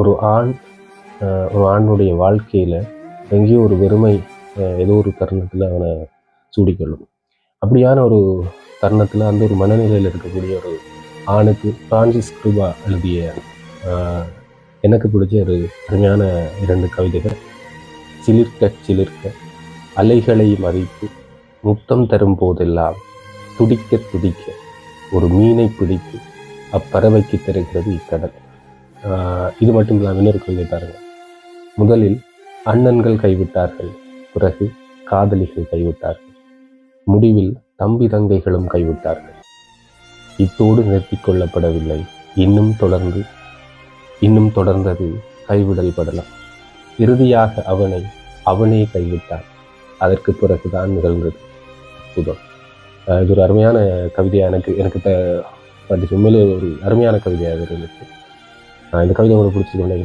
ஒரு ஆண் ஒரு ஆணுடைய வாழ்க்கையில் எங்கேயோ ஒரு வெறுமை ஏதோ ஒரு தருணத்தில் அவனை சூடிக்கொள்ளும். அப்படியான ஒரு தருணத்தில் அந்த ஒரு மனநிலையில் இருக்கக்கூடிய ஒரு ஆணுக்கு பிரான்சிஸ் கிருபா எழுதிய எனக்கு பிடிச்ச ஒரு அருமையான 2 கவிதைகள். சிலிர்க்க சிலிர்க்க அலைகளை மதித்து முத்தம் தரும் போதெல்லாம் துடிக்க துடிக்க ஒரு மீனை பிடித்து அப்பறவைக்கு தருகிறது இக்கடல். இது மட்டும் இல்லாமல் இன்னொரு கவிதை பாருங்க. முதலில் அண்ணன்கள் கைவிட்டார்கள், பிறகு காதலிகள் கைவிட்டார்கள், முடிவில் தம்பி தங்கைகளும் கைவிட்டார்கள். இத்தோடு நிறுத்திக் கொள்ளப்படவில்லை, இன்னும் தொடர்ந்தது கைவிடல் படலாம். இறுதியாக அவனே கைவிட்டான், அதற்கு பிறகுதான் நிகழ்ந்தது அற்புதம். இது ஒரு அருமையான கவிதையாக எனக்கு பற்றி உண்மையிலே ஒரு அருமையான கவிதையாக இருந்துச்சு. இந்த கவிதை உங்களுக்கு பிடிச்சிருக்கேன்.